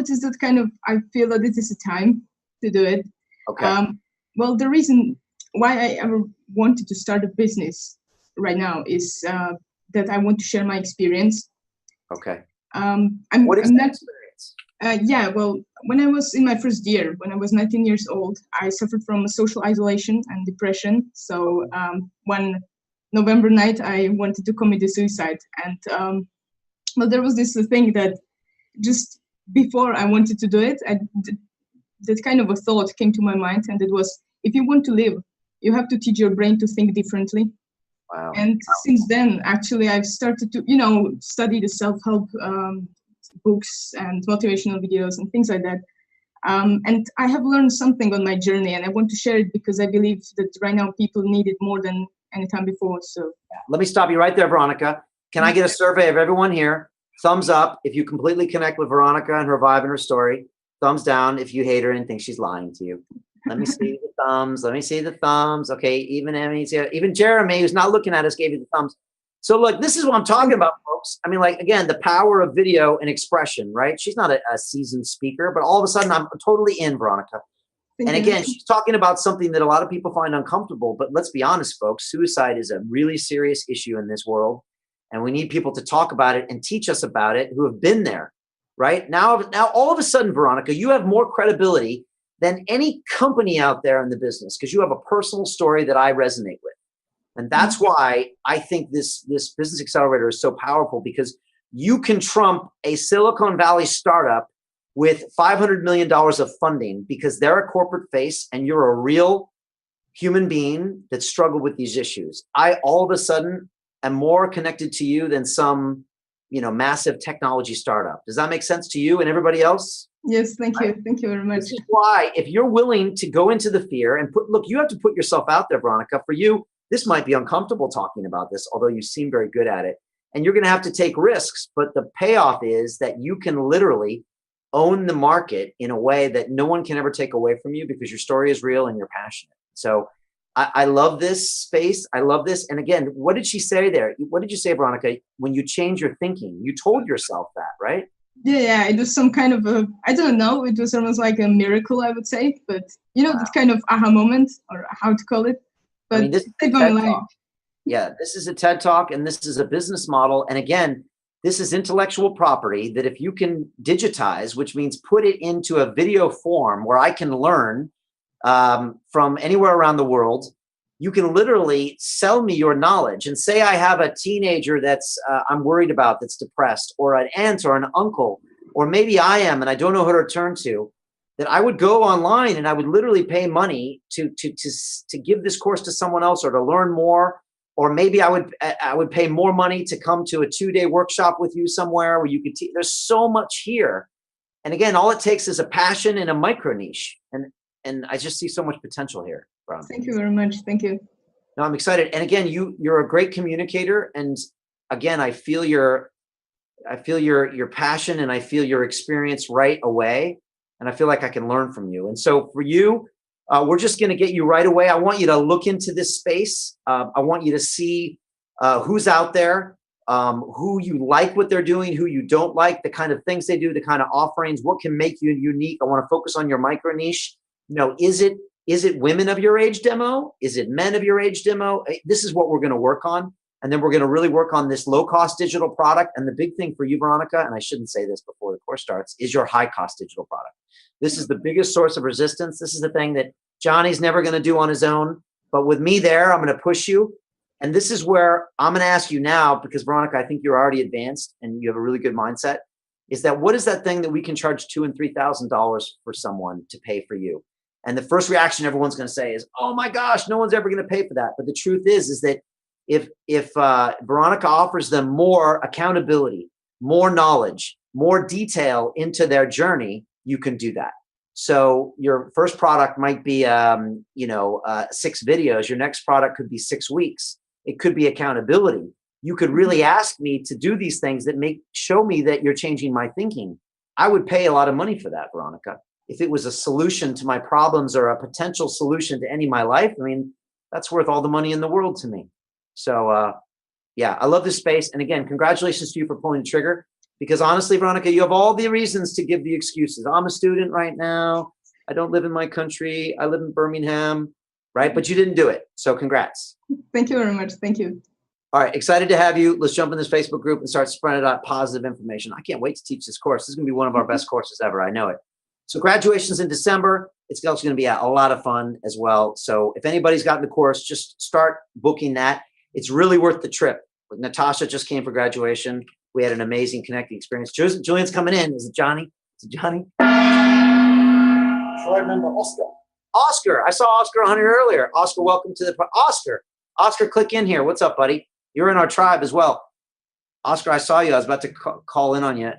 but it's that kind of, I feel that it is a time to do it. Okay. Well, the reason why I ever wanted to start a business right now is that I want to share my experience. Okay. What is that experience? Yeah, well, when I was in my first year, when I was 19 years old, I suffered from social isolation and depression. So one November night, I wanted to commit suicide. And well, there was this thing that just before I wanted to do it, that kind of a thought came to my mind, and it was, if you want to live, you have to teach your brain to think differently. Wow. And since then, actually, I've started to, study the self-help books and motivational videos and things like that. And I have learned something on my journey, and I want to share it because I believe that right now people need it more than any time before. So let me stop you right there, Veronica. Can I get a survey of everyone here? Thumbs up if you completely connect with Veronica and her vibe and her story. Thumbs down if you hate her and think she's lying to you. Let me see the thumbs. Let me see the thumbs. Okay, even Emmy, even Jeremy, who's not looking at us, gave you the thumbs. So look, this is what I'm talking about, folks. I mean, like, again, the power of video and expression, right? She's not a seasoned speaker, but all of a sudden I'm totally in, Veronica. And again, she's talking about something that a lot of people find uncomfortable, but let's be honest, folks, suicide is a really serious issue in this world. And we need people to talk about it and teach us about it who have been there, right? Now, all of a sudden, Veronica, you have more credibility than any company out there in the business because you have a personal story that I resonate with. And that's why I think this business accelerator is so powerful, because you can trump a Silicon Valley startup with $500 million of funding because they're a corporate face and you're a real human being that struggled with these issues. I all of a sudden am more connected to you than some, massive technology startup. Does that make sense to you and everybody else? Yes, thank you. Thank you very much. This is why, if you're willing to go into the fear and look, you have to put yourself out there, Veronica. For you, this might be uncomfortable talking about this, although you seem very good at it. And you're going to have to take risks. But the payoff is that you can literally own the market in a way that no one can ever take away from you because your story is real and you're passionate. So I love this space. I love this. And again, what did she say there? What did you say, Veronica, when you change your thinking? You told yourself that, right? Yeah, it was some kind of I don't know, it was almost like a miracle, I would say. But, that kind of aha moment, or how to call it. But I mean, this is a TED Talk. Yeah, this is a TED Talk, and this is a business model. And again, this is intellectual property that if you can digitize, which means put it into a video form where I can learn from anywhere around the world, you can literally sell me your knowledge and say I have a teenager that's I'm worried about, that's depressed, or an aunt or an uncle, or maybe I am and I don't know who to turn to, that I would go online and I would literally pay money to give this course to someone else or to learn more. Or maybe I would pay more money to come to a 2-day workshop with you somewhere where you could teach. There's so much here. And again, all it takes is a passion and a micro niche. And I just see so much potential here. Thank you very much. Thank you. No, I'm excited. And again, you're a great communicator. And again, I feel your passion and I feel your experience right away. And I feel like I can learn from you. And so for you, we're just going to get you right away. I want you to look into this space. I want you to see who's out there, who you like what they're doing, who you don't like, the kind of things they do, the kind of offerings, what can make you unique. I want to focus on your micro niche. Is it women of your age demo? Is it men of your age demo? This is what we're going to work on. And then we're going to really work on this low-cost digital product. And the big thing for you, Veronica, and I shouldn't say this before the course starts, is your high-cost digital product. This is the biggest source of resistance. This is the thing that Johnny's never going to do on his own. But with me there, I'm going to push you. And this is where I'm going to ask you now, because Veronica, I think you're already advanced and you have a really good mindset, is that what is that thing that we can charge $2,000 and $3,000 for someone to pay for you? And the first reaction everyone's going to say is, oh my gosh, no one's ever going to pay for that. But the truth is that if Veronica offers them more accountability, more knowledge, more detail into their journey, you can do that. So your first product might be, 6 videos. Your next product could be 6 weeks. It could be accountability. You could really ask me to do these things that show me that you're changing my thinking. I would pay a lot of money for that, Veronica. If it was a solution to my problems or a potential solution to any of my life, I mean, that's worth all the money in the world to me. So, I love this space. And again, congratulations to you for pulling the trigger. Because honestly, Veronica, you have all the reasons to give the excuses. I'm a student right now. I don't live in my country. I live in Birmingham, right? But you didn't do it. So congrats. Thank you very much. Thank you. All right, excited to have you. Let's jump in this Facebook group and start spreading out positive information. I can't wait to teach this course. This is going to be one of our best courses ever. I know it. So graduation's in December. It's also going to be a lot of fun as well. So if anybody's gotten the course, just start booking that. It's really worth the trip. Natasha just came for graduation. We had an amazing connecting experience. Julian's coming in. Is it Johnny? Is it Johnny? I remember Oscar. Oscar. I saw Oscar on here earlier. Oscar, welcome to the Oscar, click in here. What's up, buddy? You're in our tribe as well. Oscar, I saw you. I was about to call in on you.